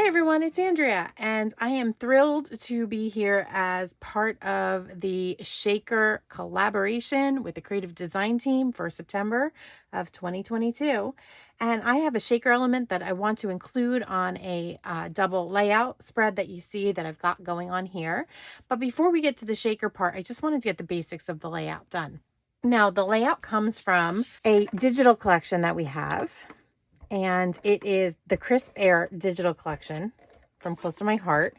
Hi everyone, it's Andrea, and I am thrilled to be here as part of the Shaker collaboration with the creative design team for September of 2022. And I have a shaker element that I want to include on a double layout spread that you see that I've got going on here. But before we get to the shaker part, I just wanted to get the basics of the layout done. Now, the layout comes from a digital collection that we have. And it is the Crisp Air digital collection from Close to My Heart.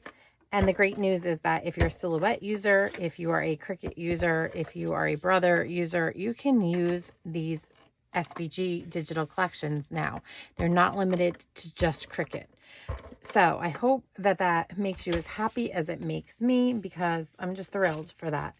And the great news is that if you're a Silhouette user, if you are a CRICUT user, if you are a Brother user, you can use these SVG digital collections now. They're not limited to just CRICUT. So I hope that that makes you as happy as it makes me, because I'm just thrilled for that.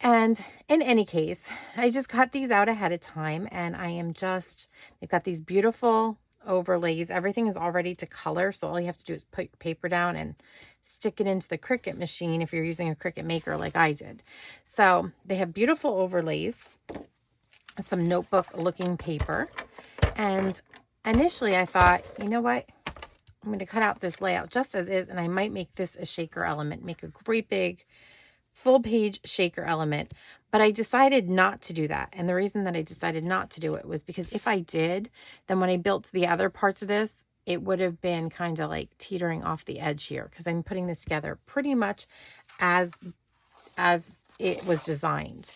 And in any case, I just cut these out ahead of time, and they've got these beautiful overlays. Everything is all ready to color. So all you have to do is put your paper down and stick it into the CRICUT machine if you're using a CRICUT maker like I did. So they have beautiful overlays, some notebook looking paper. And initially I thought, you know what? I'm going to cut out this layout just as is, and I might make this a shaker element, make a great big full page shaker element, but I decided not to do that. And the reason that I decided not to do it was because if I did, then when I built the other parts of this, it would have been kind of like teetering off the edge here, because I'm putting this together pretty much as it was designed.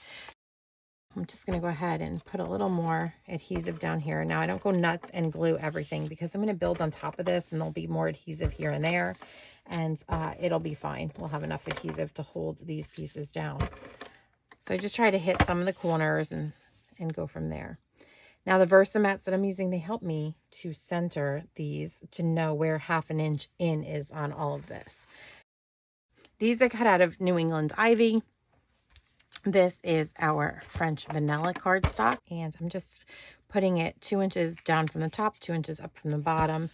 I'm just going to go ahead and put a little more adhesive down here. Now I don't go nuts and glue everything, because I'm going to build on top of this and there'll be more adhesive here and there. And it'll be fine. We'll have enough adhesive to hold these pieces down. So I just try to hit some of the corners and go from there. Now the Versamats that I'm using, they help me to center these, to know where 1/2 inch in is on all of this. These are cut out of New England Ivy. This is our French vanilla cardstock, and I'm just putting it 2 inches down from the top, 2 inches up from the bottom,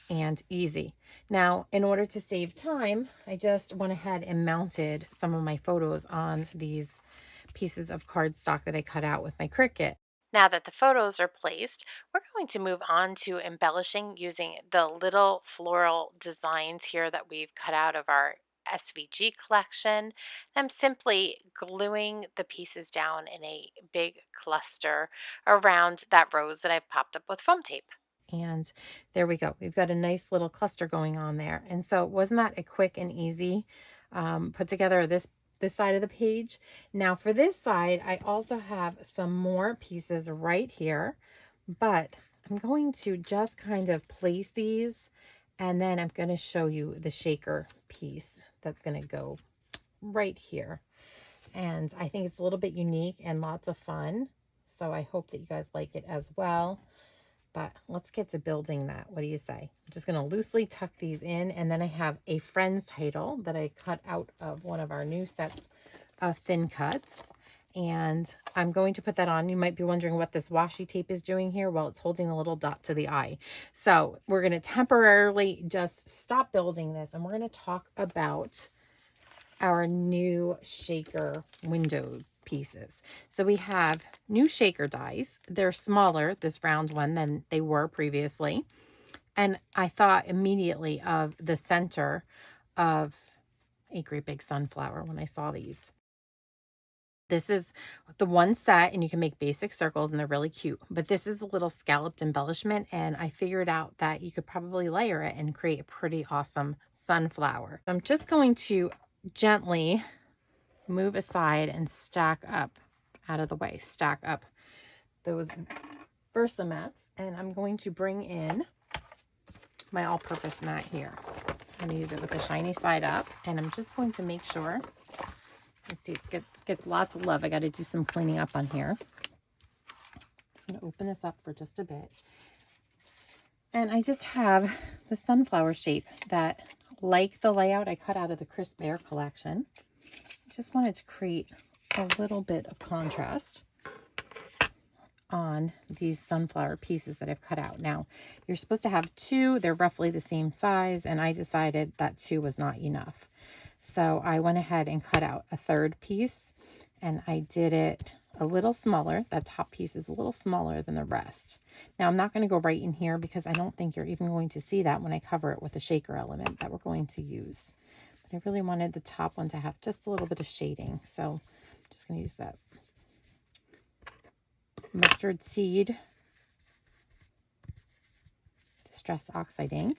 and easy. Now, in order to save time, I just went ahead and mounted some of my photos on these pieces of cardstock that I cut out with my CRICUT. Now that the photos are placed, we're going to move on to embellishing using the little floral designs here that we've cut out of our SVG collection. I'm simply gluing the pieces down in a big cluster around that rose that I've popped up with foam tape. And there we go. We've got a nice little cluster going on there. And so wasn't that a quick and easy put together this side of the page? Now for this side, I also have some more pieces right here, but I'm going to just kind of place these, and then I'm going to show you the shaker piece that's going to go right here. And I think it's a little bit unique and lots of fun. So I hope that you guys like it as well. But let's get to building that. What do you say? I'm just going to loosely tuck these in. And then I have a Friends title that I cut out of one of our new sets of thin cuts. And I'm going to put that on. You might be wondering what this washi tape is doing here. Well, it's holding a little dot to the eye. So we're going to temporarily just stop building this. And we're going to talk about our new shaker window pieces. So we have new shaker dies. They're smaller, this round one, than they were previously. And I thought immediately of the center of a great big sunflower when I saw these. This is the one set, and you can make basic circles, and they're really cute. But this is a little scalloped embellishment, and I figured out that you could probably layer it and create a pretty awesome sunflower. I'm just going to gently move aside and stack up out of the way, stack up those Versamats, and I'm going to bring in my all-purpose mat here. I'm going to use it with the shiny side up, and I'm just going to make sure, let's see, get lots of love. I got to do some cleaning up on here. Just going to open this up for just a bit. And I just have the sunflower shape that, like the layout I cut out of the Crisp Air collection, just wanted to create a little bit of contrast on these sunflower pieces that I've cut out. Now, you're supposed to have 2. They're roughly the same size, and I decided that 2 was not enough. So I went ahead and cut out a 3rd piece, and I did it a little smaller. That top piece is a little smaller than the rest. Now I'm not going to go right in here because I don't think you're even going to see that when I cover it with the shaker element that we're going to use. But I really wanted the top one to have just a little bit of shading. So I'm just going to use that mustard seed Distress Oxide ink.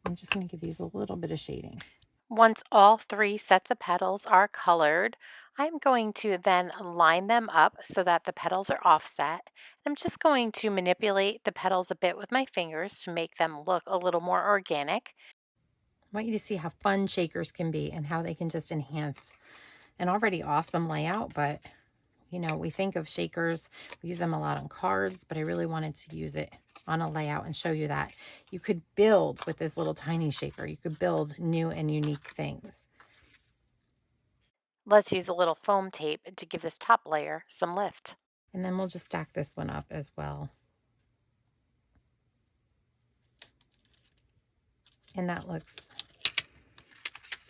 I'm just going to give these a little bit of shading. Once all 3 sets of petals are colored, I'm going to then line them up so that the petals are offset. I'm just going to manipulate the petals a bit with my fingers to make them look a little more organic. I want you to see how fun shakers can be and how they can just enhance an already awesome layout. But, you know, we think of shakers, we use them a lot on cards, but I really wanted to use it on a layout and show you that you could build with this little tiny shaker. You could build new and unique things. Let's use a little foam tape to give this top layer some lift. And then we'll just stack this one up as well. And that looks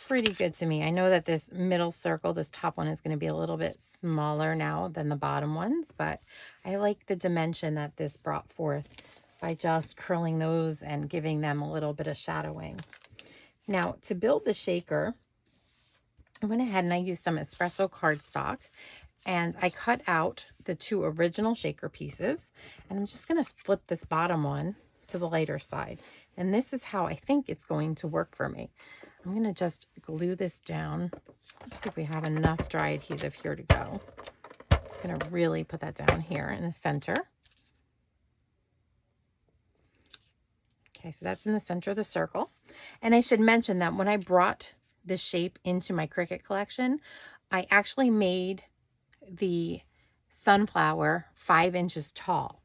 pretty good to me. I know that this middle circle, this top one, is going to be a little bit smaller now than the bottom ones, but I like the dimension that this brought forth by just curling those and giving them a little bit of shadowing. Now, to build the shaker, I went ahead and I used some espresso cardstock, and I cut out the 2 original shaker pieces, and I'm just going to flip this bottom one to the lighter side. And this is how I think it's going to work for me. I'm going to just glue this down. Let's see if we have enough dry adhesive here to go. I'm going to really put that down here in the center. Okay, so that's in the center of the circle. And I should mention that when I brought this shape into my CRICUT collection, I actually made the sunflower 5 inches tall.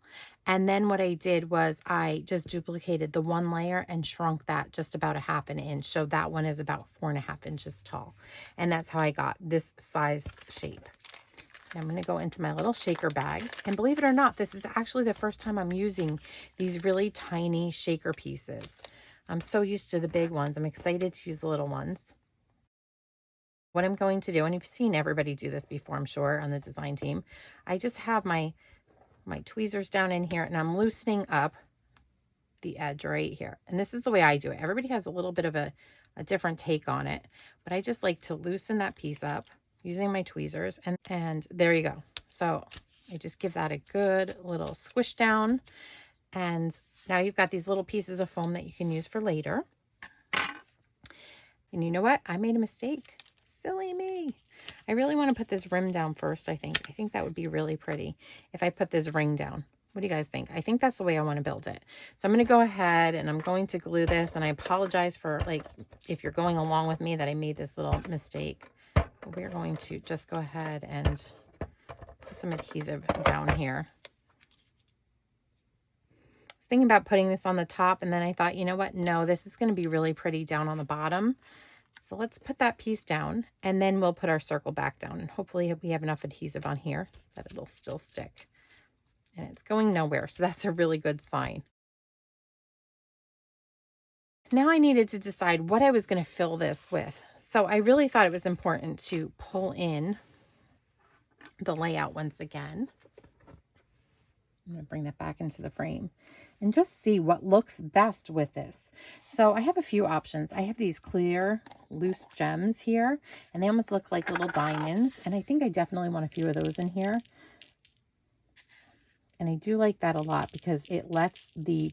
And then what I did was I just duplicated the 1 layer and shrunk that just about a 1/2 inch. So that one is about 4.5 inches tall. And that's how I got this size shape. I'm going to go into my little shaker bag. And believe it or not, this is actually the first time I'm using these really tiny shaker pieces. I'm so used to the big ones. I'm excited to use the little ones. What I'm going to do, and you've seen everybody do this before, I'm sure, on the design team. I just have my tweezers down in here, and I'm loosening up the edge right here. And this is the way I do it. Everybody has a little bit of a different take on it, but I just like to loosen that piece up using my tweezers, and there you go. So I just give that a good little squish down, and now you've got these little pieces of foam that you can use for later. And you know what? I made a mistake. Silly me. I really want to put this rim down first, I think. I think that would be really pretty if I put this ring down. What do you guys think? I think that's the way I want to build it. So I'm going to go ahead and I'm going to glue this. And I apologize for, like, if you're going along with me that I made this little mistake. But we're going to just go ahead and put some adhesive down here. I was thinking about putting this on the top, and then I thought, you know what? No, this is going to be really pretty down on the bottom. So let's put that piece down, and then we'll put our circle back down. And hopefully we have enough adhesive on here that it'll still stick. And it's going nowhere, so that's a really good sign. Now I needed to decide what I was going to fill this with. So I really thought it was important to pull in the layout once again. I'm going to bring that back into the frame and just see what looks best with this. So I have a few options. I have these clear loose gems here, and they almost look like little diamonds. And I think I definitely want a few of those in here. And I do like that a lot because it lets the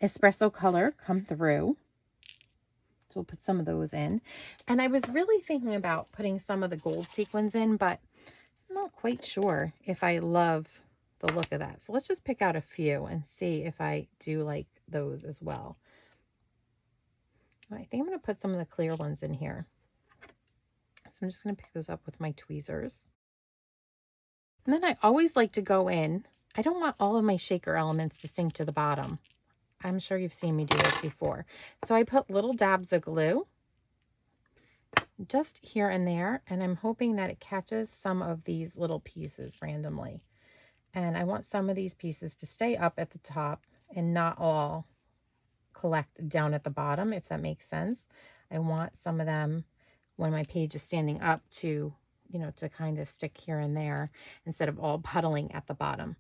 espresso color come through. So we'll put some of those in. And I was really thinking about putting some of the gold sequins in, but I'm not quite sure if I love the look of that. So let's just pick out a few and see if I do like those as well. I think I'm going to put some of the clear ones in here. So I'm just going to pick those up with my tweezers. And then I always like to go in. I don't want all of my shaker elements to sink to the bottom. I'm sure you've seen me do this before. So I put little dabs of glue just here and there, and I'm hoping that it catches some of these little pieces randomly. And I want some of these pieces to stay up at the top and not all collect down at the bottom, if that makes sense. I want some of them, when my page is standing up, to, you know, to kind of stick here and there instead of all puddling at the bottom.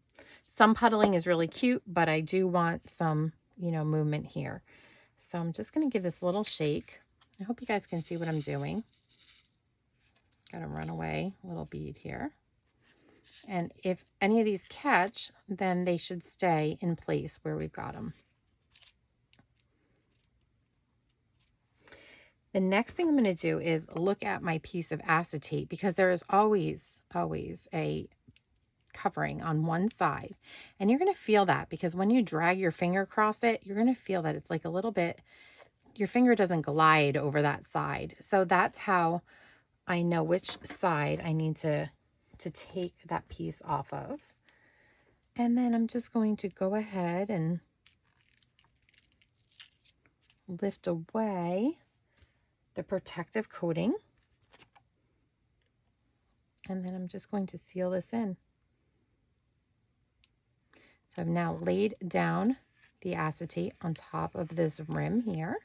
Some puddling is really cute, but I do want some, movement here. So I'm just going to give this a little shake. I hope you guys can see what I'm doing. Got to run away, little bead here. And if any of these catch, then they should stay in place where we've got them. The next thing I'm going to do is look at my piece of acetate, because there is always a covering on one side. And you're going to feel that, because when you drag your finger across it, you're going to feel that it's like a little bit, your finger doesn't glide over that side. So that's how I know which side I need to take that piece off of. And then I'm just going to go ahead and lift away the protective coating. And then I'm just going to seal this in. So I've now laid down the acetate on top of this rim here.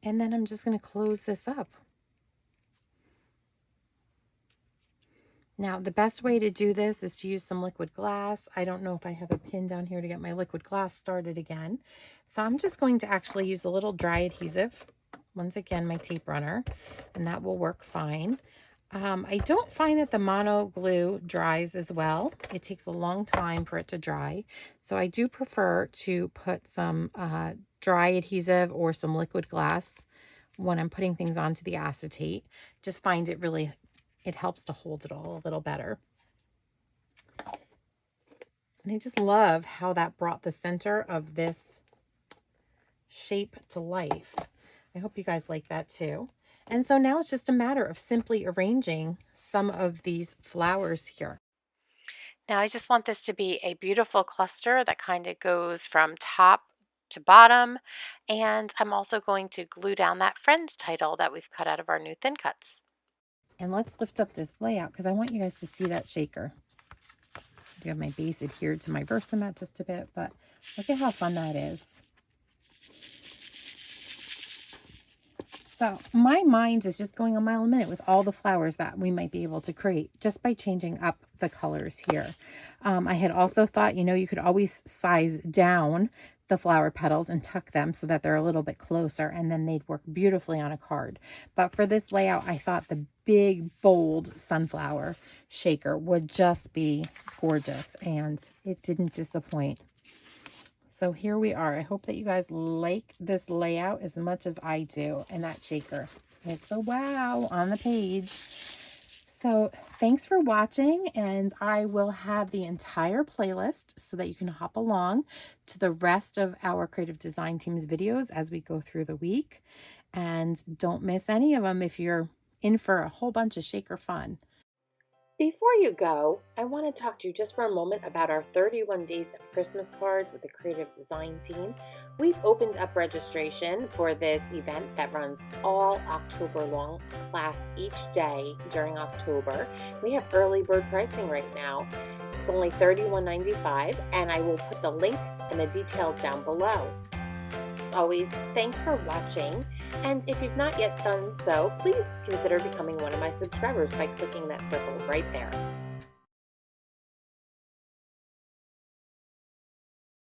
And then I'm just going to close this up. Now, the best way to do this is to use some liquid glass. I don't know if I have a pin down here to get my liquid glass started again. So I'm just going to actually use a little dry adhesive. Once again, my tape runner, and that will work fine. I don't find that the mono glue dries as well. It takes a long time for it to dry. So I do prefer to put some dry adhesive or some liquid glass when I'm putting things onto the acetate. Just find it helps to hold it all a little better. And I just love how that brought the center of this shape to life. I hope you guys like that too. And so now it's just a matter of simply arranging some of these flowers here. Now I just want this to be a beautiful cluster that kind of goes from top to bottom. And I'm also going to glue down that Friends title that we've cut out of our new thin cuts. And let's lift up this layout because I want you guys to see that shaker. I do have my base adhered to my Versamat just a bit, but look at how fun that is. So my mind is just going a mile a minute with all the flowers that we might be able to create just by changing up the colors here. I had also thought, you could always size down the flower petals and tuck them so that they're a little bit closer, and then they'd work beautifully on a card. But for this layout, I thought the big, bold sunflower shaker would just be gorgeous, and it didn't disappoint. So here we are. I hope that you guys like this layout as much as I do, and that shaker. It's a wow on the page. So thanks for watching, and I will have the entire playlist so that you can hop along to the rest of our creative design team's videos as we go through the week. And don't miss any of them if you're in for a whole bunch of shaker fun. Before you go, I want to talk to you just for a moment about our 31 Days of Christmas cards with the creative design team. We've opened up registration for this event that runs all October long, class each day during October. We have early bird pricing right now. It's only $31.95, and I will put the link and the details down below. Always, thanks for watching. And if you've not yet done so, please consider becoming one of my subscribers by clicking that circle right there.